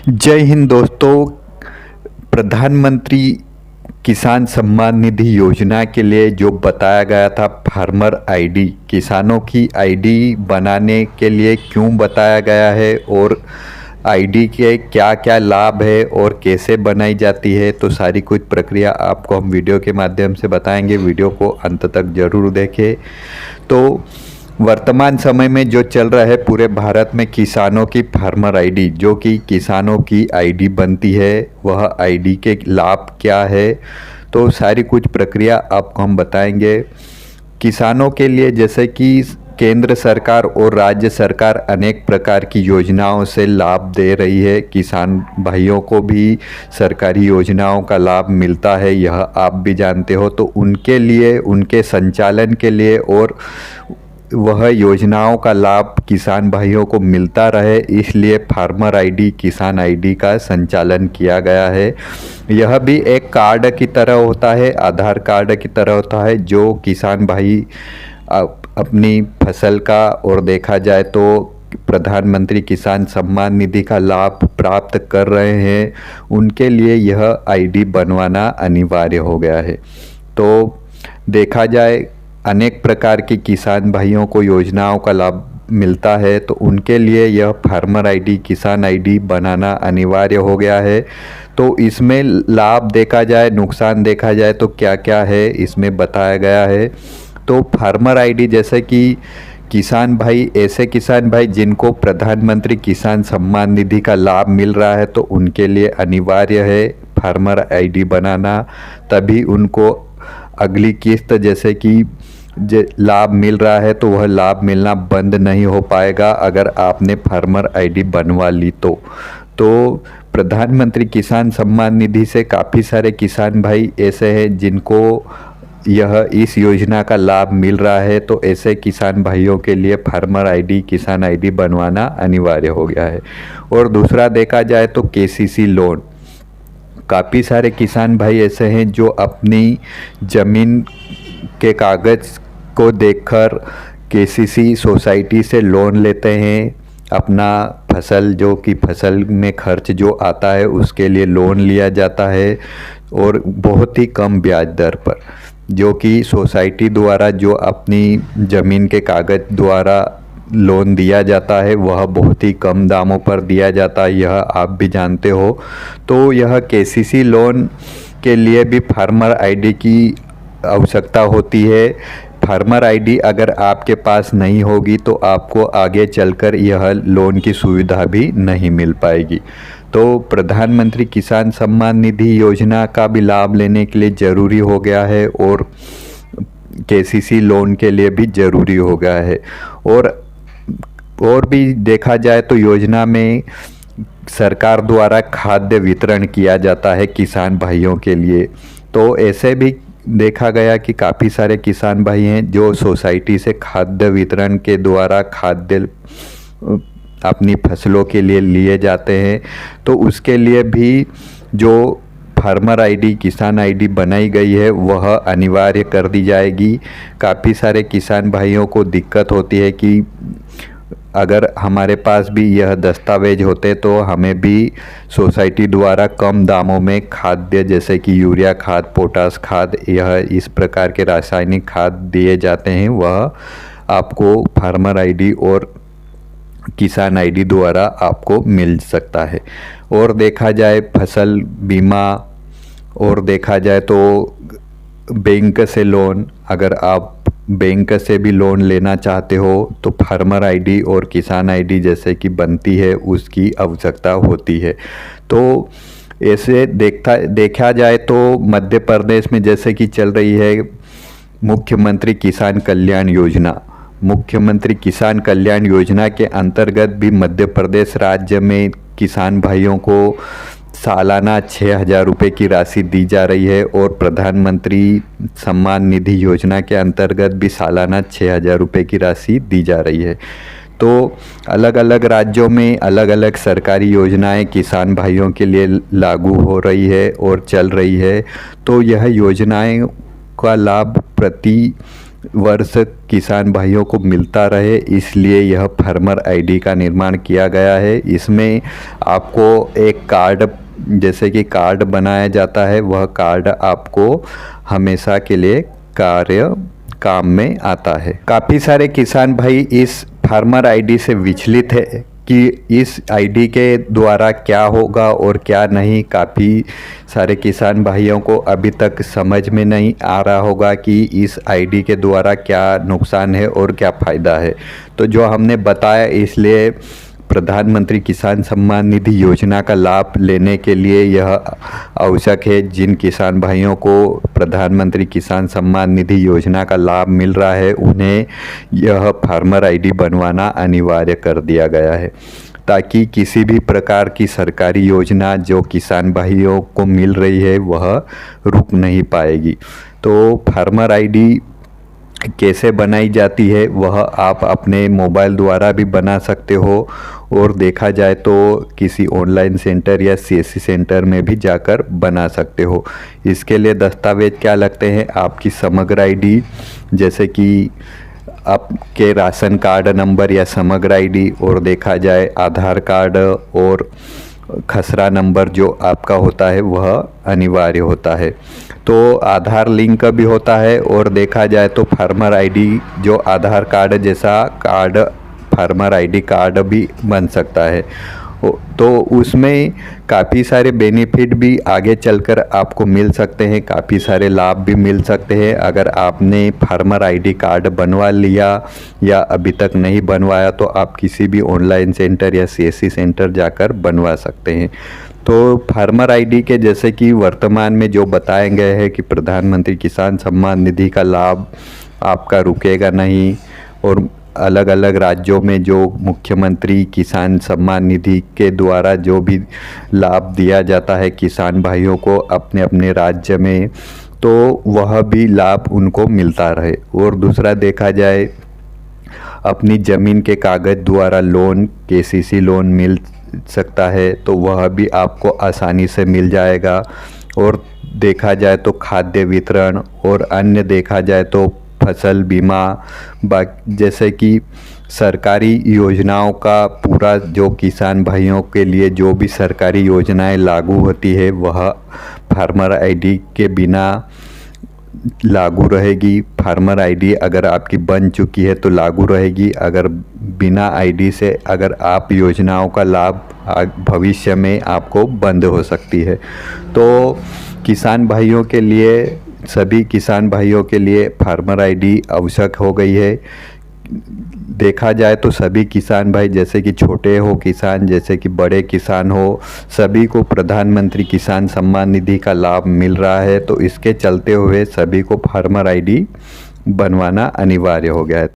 जय हिंद दोस्तों। प्रधानमंत्री किसान सम्मान निधि योजना के लिए जो बताया गया था फार्मर आईडी, किसानों की आईडी बनाने के लिए क्यों बताया गया है और आईडी के क्या क्या लाभ है और कैसे बनाई जाती है, तो सारी कुछ प्रक्रिया आपको हम वीडियो के माध्यम से बताएंगे। वीडियो को अंत तक ज़रूर देखें। तो वर्तमान समय में जो चल रहा है पूरे भारत में किसानों की फार्मर आईडी, जो कि किसानों की आईडी बनती है, वह आईडी के लाभ क्या है, तो सारी कुछ प्रक्रिया आपको हम बताएंगे। किसानों के लिए जैसे कि केंद्र सरकार और राज्य सरकार अनेक प्रकार की योजनाओं से लाभ दे रही है। किसान भाइयों को भी सरकारी योजनाओं का लाभ मिलता है, यह आप भी जानते हो। तो उनके लिए, उनके संचालन के लिए और वह योजनाओं का लाभ किसान भाइयों को मिलता रहे, इसलिए फार्मर आईडी, किसान आईडी का संचालन किया गया है। यह भी एक कार्ड की तरह होता है, आधार कार्ड की तरह होता है, जो किसान भाई अपनी फसल का और देखा जाए तो प्रधानमंत्री किसान सम्मान निधि का लाभ प्राप्त कर रहे हैं, उनके लिए यह आईडी बनवाना अनिवार्य हो गया है। तो देखा जाए अनेक प्रकार के किसान भाइयों को योजनाओं का लाभ मिलता है, तो उनके लिए यह फार्मर आईडी, किसान आईडी बनाना अनिवार्य हो गया है। तो इसमें लाभ देखा जाए, नुकसान देखा जाए तो क्या क्या है इसमें बताया गया है। तो फार्मर आईडी जैसे कि किसान भाई, ऐसे किसान भाई जिनको प्रधानमंत्री किसान सम्मान निधि का लाभ मिल रहा है, तो उनके लिए अनिवार्य है फार्मर आईडी बनाना, तभी उनको अगली किस्त जैसे कि लाभ मिल रहा है तो वह लाभ मिलना बंद नहीं हो पाएगा अगर आपने फार्मर आईडी बनवा ली तो प्रधानमंत्री किसान सम्मान निधि से काफ़ी सारे किसान भाई ऐसे हैं जिनको यह इस योजना का लाभ मिल रहा है, तो ऐसे किसान भाइयों के लिए फार्मर आईडी, किसान आईडी बनवाना अनिवार्य हो गया है। और दूसरा देखा जाए तो केसीसी लोन, काफ़ी सारे किसान भाई ऐसे हैं जो अपनी ज़मीन के कागज़ को देखकर केसीसी सोसाइटी से लोन लेते हैं। अपना फसल, जो कि फसल में खर्च जो आता है उसके लिए लोन लिया जाता है, और बहुत ही कम ब्याज दर पर, जो कि सोसाइटी द्वारा जो अपनी ज़मीन के कागज़ द्वारा लोन दिया जाता है वह बहुत ही कम दामों पर दिया जाता है, यह आप भी जानते हो। तो यह केसीसी लोन के लिए भी फार्मर आईडी की आवश्यकता होती है। फार्मर आईडी अगर आपके पास नहीं होगी तो आपको आगे चलकर यह लोन की सुविधा भी नहीं मिल पाएगी। तो प्रधानमंत्री किसान सम्मान निधि योजना का भी लाभ लेने के लिए ज़रूरी हो गया है, और केसीसी लोन के लिए भी ज़रूरी हो गया है। और भी देखा जाए तो योजना में सरकार द्वारा खाद्य वितरण किया जाता है किसान भाइयों के लिए। तो ऐसे भी देखा गया कि काफ़ी सारे किसान भाई हैं जो सोसाइटी से खाद्य वितरण के द्वारा खाद्य अपनी फसलों के लिए लिए जाते हैं, तो उसके लिए भी जो फार्मर आईडी, किसान आईडी बनाई गई है वह अनिवार्य कर दी जाएगी। काफ़ी सारे किसान भाइयों को दिक्कत होती है कि अगर हमारे पास भी यह दस्तावेज होते तो हमें भी सोसाइटी द्वारा कम दामों में खाद्य जैसे कि यूरिया खाद, पोटास खाद, यह इस प्रकार के रासायनिक खाद दिए जाते हैं, वह आपको फार्मर आईडी और किसान आईडी द्वारा आपको मिल सकता है। और देखा जाए फसल बीमा, और देखा जाए तो बैंक से लोन, अगर आप बैंक से भी लोन लेना चाहते हो तो फार्मर आईडी और किसान आईडी जैसे कि बनती है उसकी आवश्यकता होती है। तो ऐसे देखा जाए तो मध्य प्रदेश में जैसे कि चल रही है मुख्यमंत्री किसान कल्याण योजना, मुख्यमंत्री किसान कल्याण योजना के अंतर्गत भी मध्य प्रदेश राज्य में किसान भाइयों को सालाना 6,000 रुपये की राशि दी जा रही है, और प्रधानमंत्री सम्मान निधि योजना के अंतर्गत भी सालाना 6,000 रुपये की राशि दी जा रही है। तो अलग अलग राज्यों में अलग अलग सरकारी योजनाएं किसान भाइयों के लिए लागू हो रही है और चल रही है। तो यह योजनाएं का लाभ प्रति वर्ष किसान भाइयों को मिलता रहे, इसलिए यह फार्मर आईडी का निर्माण किया गया है। इसमें आपको एक कार्ड, जैसे कि कार्ड बनाया जाता है, वह कार्ड आपको हमेशा के लिए काम में आता है। काफ़ी सारे किसान भाई इस फार्मर आईडी से विचलित है कि इस आईडी के द्वारा क्या होगा और क्या नहीं। काफ़ी सारे किसान भाइयों को अभी तक समझ में नहीं आ रहा होगा कि इस आईडी के द्वारा क्या नुकसान है और क्या फ़ायदा है। तो जो हमने बताया, इसलिए प्रधानमंत्री किसान सम्मान निधि योजना का लाभ लेने के लिए यह आवश्यक है। जिन किसान भाइयों को प्रधानमंत्री किसान सम्मान निधि योजना का लाभ मिल रहा है, उन्हें यह फार्मर आईडी बनवाना अनिवार्य कर दिया गया है, ताकि किसी भी प्रकार की सरकारी योजना जो किसान भाइयों को मिल रही है वह रुक नहीं पाएगी। तो फार्मर आईडी कैसे बनाई जाती है वह आप अपने मोबाइल द्वारा भी बना सकते हो, और देखा जाए तो किसी ऑनलाइन सेंटर या सीएससी सेंटर में भी जाकर बना सकते हो। इसके लिए दस्तावेज क्या लगते हैं? आपकी समग्र आईडी, जैसे कि आपके राशन कार्ड नंबर या समग्र आईडी, और देखा जाए आधार कार्ड और खसरा नंबर जो आपका होता है वह अनिवार्य होता है। तो आधार लिंक भी होता है, और देखा जाए तो फार्मर आईडी जो आधार कार्ड जैसा कार्ड, फार्मर आईडी कार्ड भी बन सकता है। तो उसमें काफ़ी सारे बेनिफिट भी आगे चलकर आपको मिल सकते हैं, काफ़ी सारे लाभ भी मिल सकते हैं। अगर आपने फार्मर आईडी कार्ड बनवा लिया या अभी तक नहीं बनवाया, तो आप किसी भी ऑनलाइन सेंटर या सीएससी सेंटर जाकर बनवा सकते हैं। तो फार्मर आईडी के जैसे कि वर्तमान में जो बताए गए हैं कि प्रधानमंत्री किसान सम्मान निधि का लाभ आपका रुकेगा नहीं, और अलग अलग राज्यों में जो मुख्यमंत्री किसान सम्मान निधि के द्वारा जो भी लाभ दिया जाता है किसान भाइयों को अपने अपने राज्य में, तो वह भी लाभ उनको मिलता रहे। और दूसरा देखा जाए, अपनी ज़मीन के कागज़ द्वारा लोन, केसीसी लोन मिल सकता है, तो वह भी आपको आसानी से मिल जाएगा। और देखा जाए तो खाद्य वितरण और अन्य देखा जाए तो फसल बीमा, जैसे कि सरकारी योजनाओं का पूरा जो किसान भाइयों के लिए जो भी सरकारी योजनाएं लागू होती है वह फार्मर आईडी के बिना लागू रहेगी। फार्मर आईडी अगर आपकी बन चुकी है तो लागू रहेगी, अगर बिना आईडी से अगर आप योजनाओं का लाभ भविष्य में आपको बंद हो सकती है। तो किसान भाइयों के लिए, सभी किसान भाइयों के लिए फार्मर आईडी आवश्यक हो गई है। देखा जाए तो सभी किसान भाई, जैसे कि छोटे हो किसान, जैसे कि बड़े किसान हो, सभी को प्रधानमंत्री किसान सम्मान निधि का लाभ मिल रहा है। तो इसके चलते हुए सभी को फार्मर आईडी बनवाना अनिवार्य हो गया है।